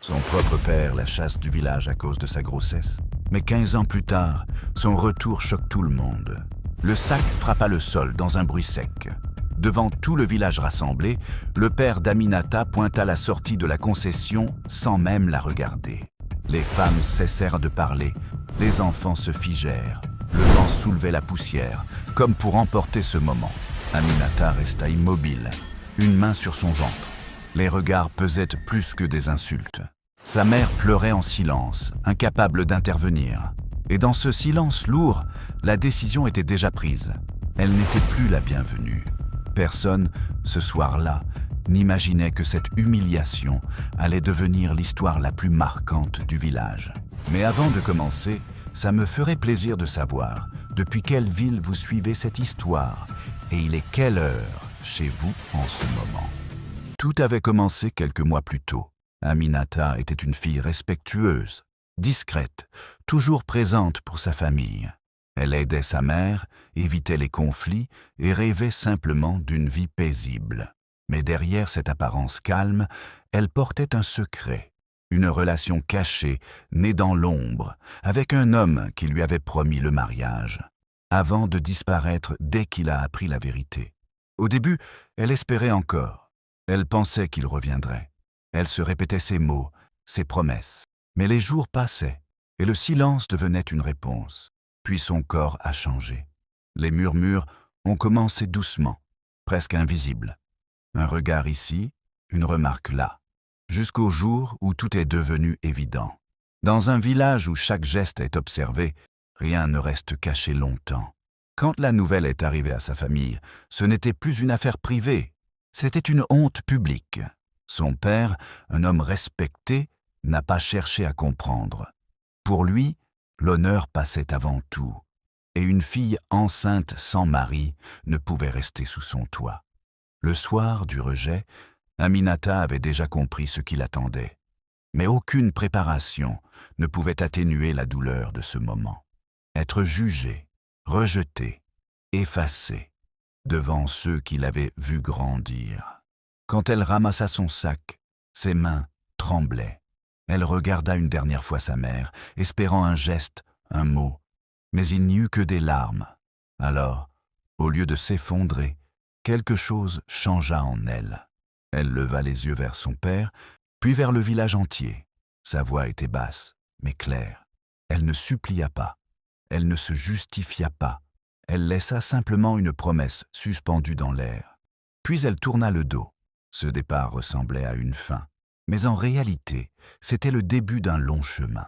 Son propre père la chasse du village à cause de sa grossesse. Mais 15 ans plus tard, son retour choque tout le monde. Le sac frappa le sol dans un bruit sec. Devant tout le village rassemblé, le père d'Aminata pointa la sortie de la concession sans même la regarder. Les femmes cessèrent de parler, les enfants se figèrent. Le vent soulevait la poussière, comme pour emporter ce moment. Aminata resta immobile, une main sur son ventre. Les regards pesaient plus que des insultes. Sa mère pleurait en silence, incapable d'intervenir. Et dans ce silence lourd, la décision était déjà prise. Elle n'était plus la bienvenue. Personne, ce soir-là, n'imaginait que cette humiliation allait devenir l'histoire la plus marquante du village. Mais avant de commencer, ça me ferait plaisir de savoir depuis quelle ville vous suivez cette histoire et il est quelle heure chez vous en ce moment. Tout avait commencé quelques mois plus tôt. Aminata était une fille respectueuse, discrète, toujours présente pour sa famille. Elle aidait sa mère, évitait les conflits et rêvait simplement d'une vie paisible. Mais derrière cette apparence calme, elle portait un secret, une relation cachée, née dans l'ombre, avec un homme qui lui avait promis le mariage, avant de disparaître dès qu'il a appris la vérité. Au début, elle espérait encore. Elle pensait qu'il reviendrait. Elle se répétait ses mots, ses promesses. Mais les jours passaient et le silence devenait une réponse. Puis son corps a changé. Les murmures ont commencé doucement, presque invisibles. Un regard ici, une remarque là, jusqu'au jour où tout est devenu évident. Dans un village où chaque geste est observé, rien ne reste caché longtemps. Quand la nouvelle est arrivée à sa famille, ce n'était plus une affaire privée, c'était une honte publique. Son père, un homme respecté, n'a pas cherché à comprendre. Pour lui, l'honneur passait avant tout, et une fille enceinte sans mari ne pouvait rester sous son toit. Le soir du rejet, Aminata avait déjà compris ce qui l'attendait. Mais aucune préparation ne pouvait atténuer la douleur de ce moment. Être jugée, rejetée, effacée, devant ceux qui l'avaient vue grandir. Quand elle ramassa son sac, ses mains tremblaient. Elle regarda une dernière fois sa mère, espérant un geste, un mot. Mais il n'y eut que des larmes. Alors, au lieu de s'effondrer, quelque chose changea en elle. Elle leva les yeux vers son père, puis vers le village entier. Sa voix était basse, mais claire. Elle ne supplia pas. Elle ne se justifia pas. Elle laissa simplement une promesse suspendue dans l'air. Puis elle tourna le dos. Ce départ ressemblait à une fin. Mais en réalité, c'était le début d'un long chemin.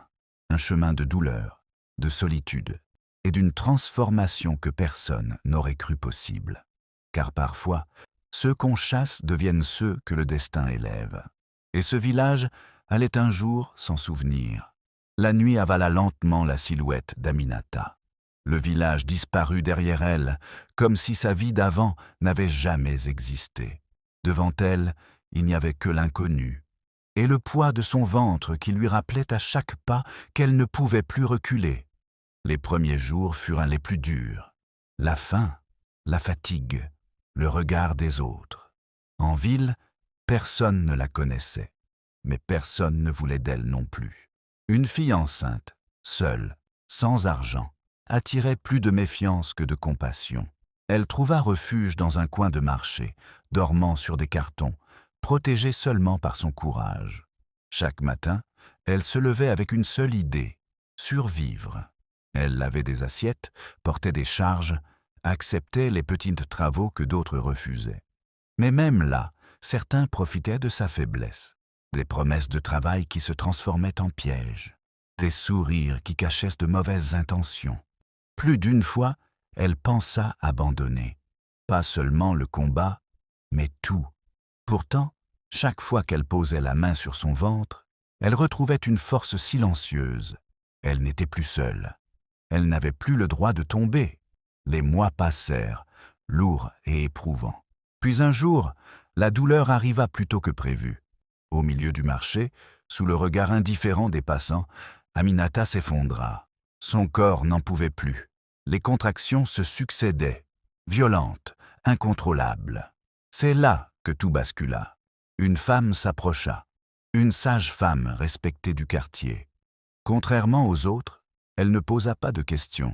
Un chemin de douleur, de solitude et d'une transformation que personne n'aurait cru possible. Car parfois, ceux qu'on chasse deviennent ceux que le destin élève. Et ce village allait un jour s'en souvenir. La nuit avala lentement la silhouette d'Aminata. Le village disparut derrière elle, comme si sa vie d'avant n'avait jamais existé. Devant elle, il n'y avait que l'inconnu, et le poids de son ventre qui lui rappelait à chaque pas qu'elle ne pouvait plus reculer. Les premiers jours furent les plus durs. La faim, la fatigue, le regard des autres. En ville, personne ne la connaissait, mais personne ne voulait d'elle non plus. Une fille enceinte, seule, sans argent, attirait plus de méfiance que de compassion. Elle trouva refuge dans un coin de marché, dormant sur des cartons, protégée seulement par son courage. Chaque matin, elle se levait avec une seule idée, survivre. Elle lavait des assiettes, portait des charges, acceptait les petits travaux que d'autres refusaient. Mais même là, certains profitaient de sa faiblesse. Des promesses de travail qui se transformaient en pièges, des sourires qui cachaient de mauvaises intentions. Plus d'une fois, elle pensa abandonner. Pas seulement le combat, mais tout. Pourtant, chaque fois qu'elle posait la main sur son ventre, elle retrouvait une force silencieuse. Elle n'était plus seule. Elle n'avait plus le droit de tomber. Les mois passèrent, lourds et éprouvants. Puis un jour, la douleur arriva plus tôt que prévu. Au milieu du marché, sous le regard indifférent des passants, Aminata s'effondra. Son corps n'en pouvait plus. Les contractions se succédaient, violentes, incontrôlables. C'est là que tout bascula. Une femme s'approcha. une sage femme respectée du quartier. Contrairement aux autres, elle ne posa pas de questions.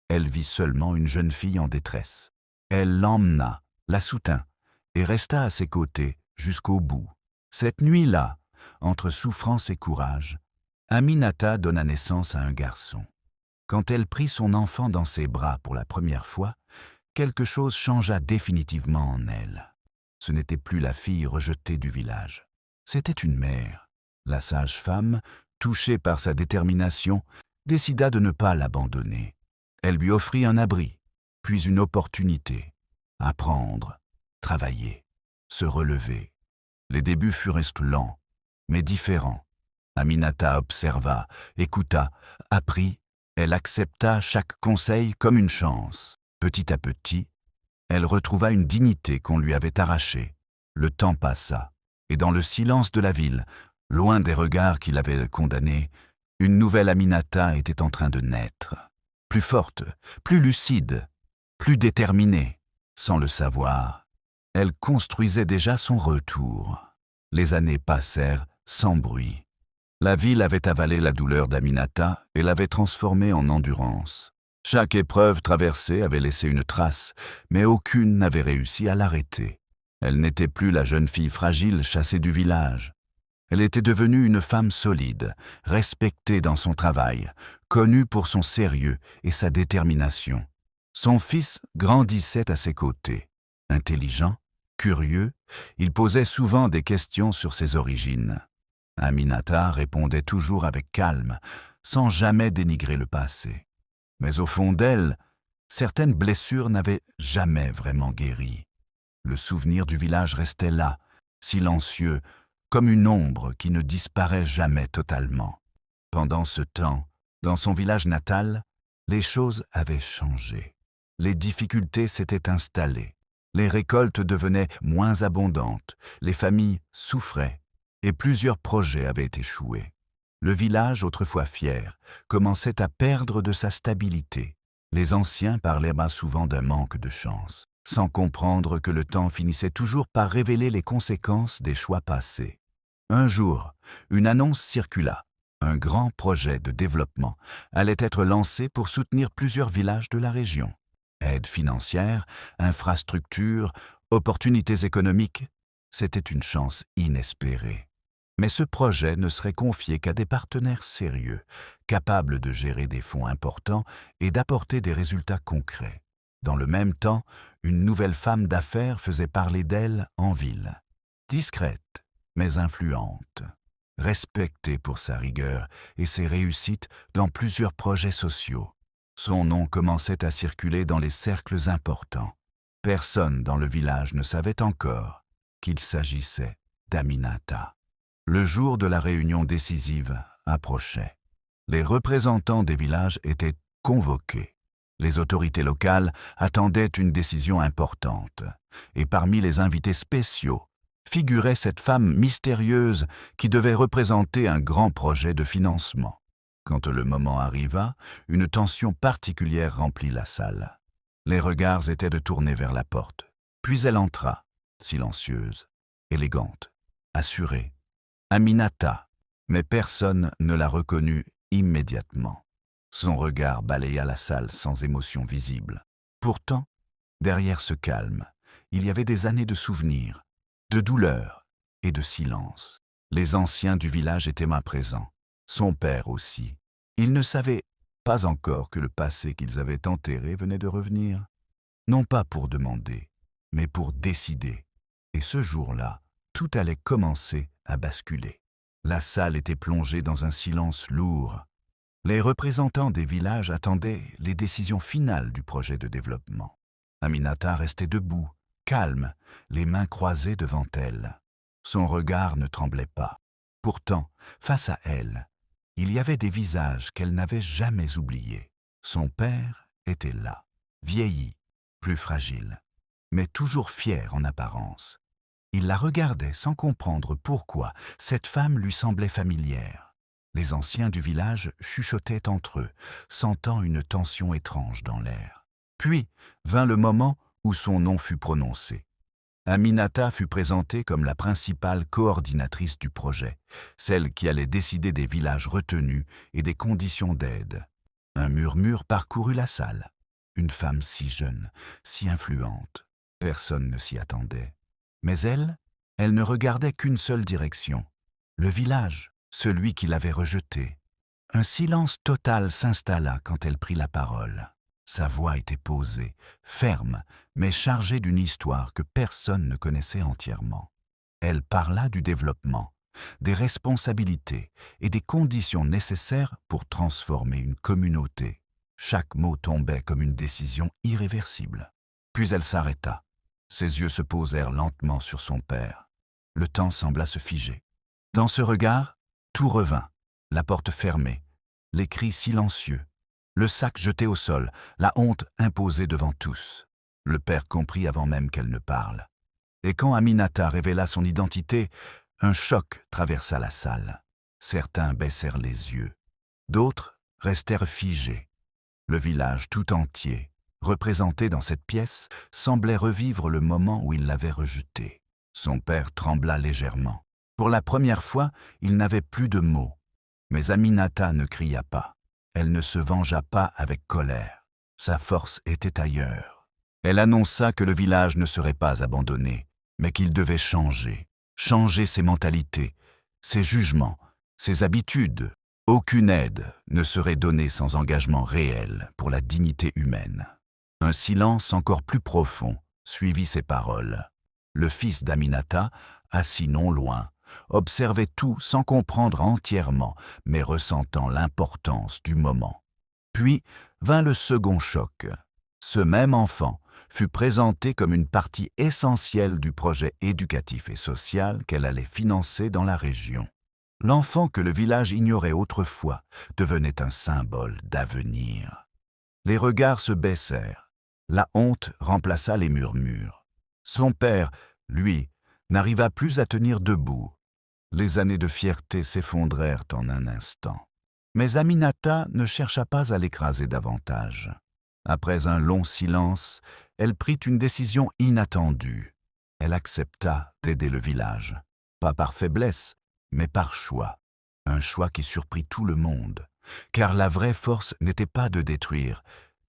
Elle vit seulement une jeune fille en détresse. Elle l'emmena, la soutint, et resta à ses côtés jusqu'au bout. Cette nuit-là, entre souffrance et courage, Aminata donna naissance à un garçon. Quand elle prit son enfant dans ses bras pour la première fois, quelque chose changea définitivement en elle. Ce n'était plus la fille rejetée du village. C'était une mère. La sage femme, touchée par sa détermination, décida de ne pas l'abandonner. Elle lui offrit un abri, puis une opportunité. Apprendre, travailler, se relever. Les débuts furent lents, mais différents. Aminata observa, écouta, apprit. Elle accepta chaque conseil comme une chance. Petit à petit, elle retrouva une dignité qu'on lui avait arrachée. Le temps passa, et dans le silence de la ville, loin des regards qui l'avaient condamnée, une nouvelle Aminata était en train de naître. Plus forte, plus lucide, plus déterminée. Sans le savoir, elle construisait déjà son retour. Les années passèrent sans bruit. La ville avait avalé la douleur d'Aminata et l'avait transformée en endurance. Chaque épreuve traversée avait laissé une trace, mais aucune n'avait réussi à l'arrêter. Elle n'était plus la jeune fille fragile chassée du village. Elle était devenue une femme solide, respectée dans son travail, connue pour son sérieux et sa détermination. Son fils grandissait à ses côtés. Intelligent, curieux, il posait souvent des questions sur ses origines. Aminata répondait toujours avec calme, sans jamais dénigrer le passé. Mais au fond d'elle, certaines blessures n'avaient jamais vraiment guéri. Le souvenir du village restait là, silencieux, comme une ombre qui ne disparaît jamais totalement. Pendant ce temps, dans son village natal, les choses avaient changé. Les difficultés s'étaient installées. Les récoltes devenaient moins abondantes, les familles souffraient, et plusieurs projets avaient échoué. Le village, autrefois fier, commençait à perdre de sa stabilité. Les anciens parlaient souvent d'un manque de chance, sans comprendre que le temps finissait toujours par révéler les conséquences des choix passés. Un jour, une annonce circula. Un grand projet de développement allait être lancé pour soutenir plusieurs villages de la région. Aide financière, infrastructures, opportunités économiques, c'était une chance inespérée. Mais ce projet ne serait confié qu'à des partenaires sérieux, capables de gérer des fonds importants et d'apporter des résultats concrets. Dans le même temps, une nouvelle femme d'affaires faisait parler d'elle en ville. Discrète, mais influente. Respectée pour sa rigueur et ses réussites dans plusieurs projets sociaux. Son nom commençait à circuler dans les cercles importants. Personne dans le village ne savait encore qu'il s'agissait d'Aminata. Le jour de la réunion décisive approchait. Les représentants des villages étaient convoqués. Les autorités locales attendaient une décision importante. Et parmi les invités spéciaux figurait cette femme mystérieuse qui devait représenter un grand projet de financement. Quand le moment arriva, une tension particulière remplit la salle. Les regards étaient de tourner vers la porte. Puis elle entra, silencieuse, élégante, assurée. Aminata, mais personne ne la reconnut immédiatement. Son regard balaya la salle sans émotion visible. Pourtant, derrière ce calme, il y avait des années de souvenirs, de douleur et de silence. Les anciens du village étaient présents, son père aussi. Ils ne savaient pas encore que le passé qu'ils avaient enterré venait de revenir, non pas pour demander, mais pour décider. Et ce jour-là, tout allait commencer à basculer. La salle était plongée dans un silence lourd. Les représentants des villages attendaient les décisions finales du projet de développement. Aminata restait debout, calme, les mains croisées devant elle. Son regard ne tremblait pas. Pourtant, face à elle, il y avait des visages qu'elle n'avait jamais oubliés. Son père était là, vieilli, plus fragile, mais toujours fier en apparence. Il la regardait sans comprendre pourquoi cette femme lui semblait familière. Les anciens du village chuchotaient entre eux, sentant une tension étrange dans l'air. Puis vint le moment où son nom fut prononcé. Aminata fut présentée comme la principale coordinatrice du projet, celle qui allait décider des villages retenus et des conditions d'aide. Un murmure parcourut la salle. Une femme si jeune, si influente. Personne ne s'y attendait. Mais elle ne regardait qu'une seule direction. Le village, celui qui l'avait rejetée. Un silence total s'installa quand elle prit la parole. Sa voix était posée, ferme, mais chargée d'une histoire que personne ne connaissait entièrement. Elle parla du développement, des responsabilités et des conditions nécessaires pour transformer une communauté. Chaque mot tombait comme une décision irréversible. Puis elle s'arrêta. Ses yeux se posèrent lentement sur son père. Le temps sembla se figer. Dans ce regard, tout revint. La porte fermée, les cris silencieux, le sac jeté au sol, la honte imposée devant tous. Le père comprit avant même qu'elle ne parle. Et quand Aminata révéla son identité, un choc traversa la salle. Certains baissèrent les yeux, d'autres restèrent figés. Le village tout entier, représenté dans cette pièce, semblait revivre le moment où il l'avait rejetée. Son père trembla légèrement. Pour la première fois, il n'avait plus de mots. Mais Aminata ne cria pas. Elle ne se vengea pas avec colère. Sa force était ailleurs. Elle annonça que le village ne serait pas abandonné, mais qu'il devait changer. Changer ses mentalités, ses jugements, ses habitudes. Aucune aide ne serait donnée sans engagement réel pour la dignité humaine. Un silence encore plus profond suivit ces paroles. Le fils d'Aminata, assis non loin, observait tout sans comprendre entièrement, mais ressentant l'importance du moment. Puis vint le second choc. Ce même enfant fut présenté comme une partie essentielle du projet éducatif et social qu'elle allait financer dans la région. L'enfant que le village ignorait autrefois devenait un symbole d'avenir. Les regards se baissèrent. La honte remplaça les murmures. Son père, lui, n'arriva plus à tenir debout. Les années de fierté s'effondrèrent en un instant. Mais Aminata ne chercha pas à l'écraser davantage. Après un long silence, elle prit une décision inattendue. Elle accepta d'aider le village. Pas par faiblesse, mais par choix. Un choix qui surprit tout le monde. Car la vraie force n'était pas de détruire,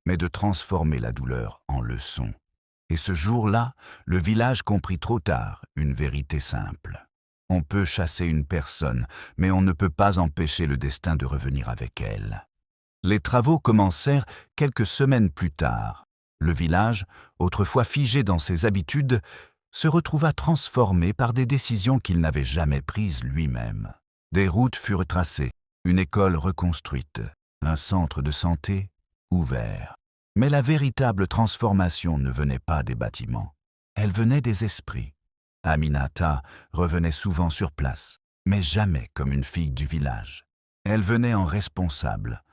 mais de transformer la douleur en leçon. Et ce jour-là, le village comprit trop tard une vérité simple. On peut chasser une personne, mais on ne peut pas empêcher le destin de revenir avec elle. Les travaux commencèrent quelques semaines plus tard. Le village, autrefois figé dans ses habitudes, se retrouva transformé par des décisions qu'il n'avait jamais prises lui-même. Des routes furent tracées, une école reconstruite, un centre de santé ouvert. Mais la véritable transformation ne venait pas des bâtiments, elle venait des esprits. Aminata revenait souvent sur place, mais jamais comme une fille du village. Elle venait en responsable,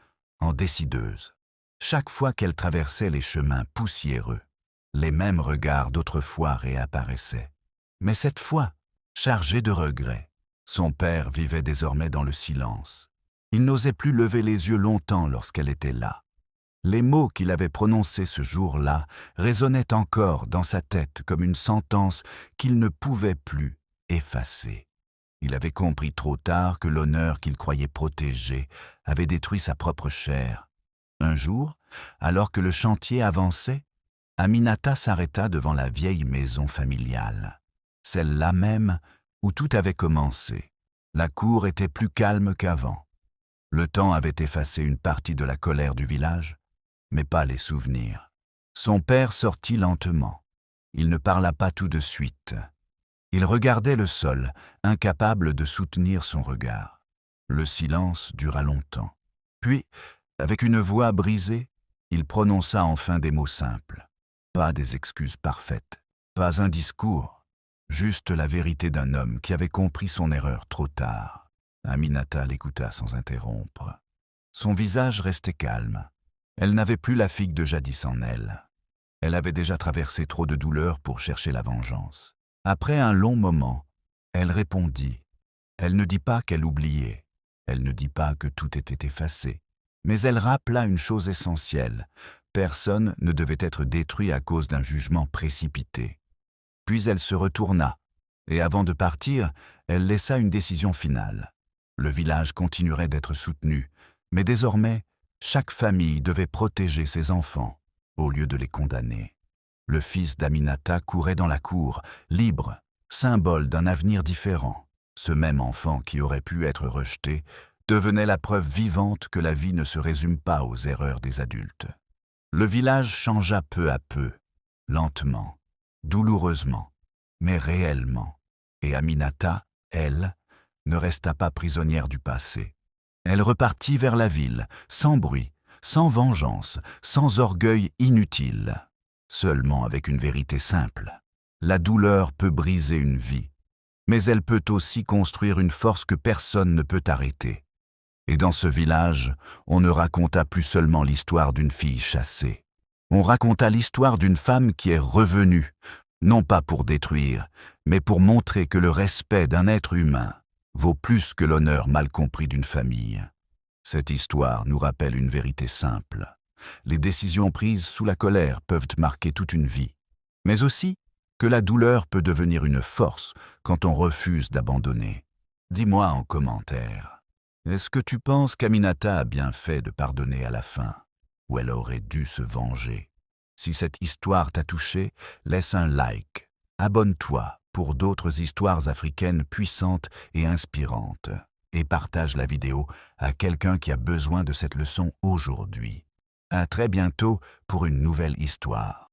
en décideuse. Chaque fois qu'elle traversait les chemins poussiéreux, les mêmes regards d'autrefois réapparaissaient. Mais cette fois, chargée de regrets, son père vivait désormais dans le silence. Il n'osait plus lever les yeux longtemps lorsqu'elle était là. Les mots qu'il avait prononcés ce jour-là résonnaient encore dans sa tête comme une sentence qu'il ne pouvait plus effacer. Il avait compris trop tard que l'honneur qu'il croyait protégé avait détruit sa propre chair. Un jour, alors que le chantier avançait, Aminata s'arrêta devant la vieille maison familiale, celle-là même où tout avait commencé. La cour était plus calme qu'avant. Le temps avait effacé une partie de la colère du village, mais pas les souvenirs. Son père sortit lentement. Il ne parla pas tout de suite. Il regardait le sol, incapable de soutenir son regard. Le silence dura longtemps. Puis, avec une voix brisée, il prononça enfin des mots simples. Pas des excuses parfaites, pas un discours, juste la vérité d'un homme qui avait compris son erreur trop tard. Aminata l'écouta sans interrompre. Son visage restait calme. Elle n'avait plus la figue de jadis en elle. Elle avait déjà traversé trop de douleurs pour chercher la vengeance. Après un long moment, elle répondit. Elle ne dit pas qu'elle oubliait. Elle ne dit pas que tout était effacé. Mais elle rappela une chose essentielle. Personne ne devait être détruit à cause d'un jugement précipité. Puis elle se retourna, et avant de partir, elle laissa une décision finale. Le village continuerait d'être soutenu, mais désormais, chaque famille devait protéger ses enfants, au lieu de les condamner. Le fils d'Aminata courait dans la cour, libre, symbole d'un avenir différent. Ce même enfant qui aurait pu être rejeté devenait la preuve vivante que la vie ne se résume pas aux erreurs des adultes. Le village changea peu à peu, lentement, douloureusement, mais réellement. Et Aminata, elle, ne resta pas prisonnière du passé. Elle repartit vers la ville, sans bruit, sans vengeance, sans orgueil inutile, seulement avec une vérité simple. La douleur peut briser une vie, mais elle peut aussi construire une force que personne ne peut arrêter. Et dans ce village, on ne raconta plus seulement l'histoire d'une fille chassée. On raconta l'histoire d'une femme qui est revenue, non pas pour détruire, mais pour montrer que le respect d'un être humain vaut plus que l'honneur mal compris d'une famille. Cette histoire nous rappelle une vérité simple. Les décisions prises sous la colère peuvent marquer toute une vie, mais aussi que la douleur peut devenir une force quand on refuse d'abandonner. Dis-moi en commentaire, est-ce que tu penses qu'Aminata a bien fait de pardonner à la fin, ou elle aurait dû se venger? Si cette histoire t'a touché, laisse un like. Abonne-toi pour d'autres histoires africaines puissantes et inspirantes. Et partage la vidéo à quelqu'un qui a besoin de cette leçon aujourd'hui. À très bientôt pour une nouvelle histoire.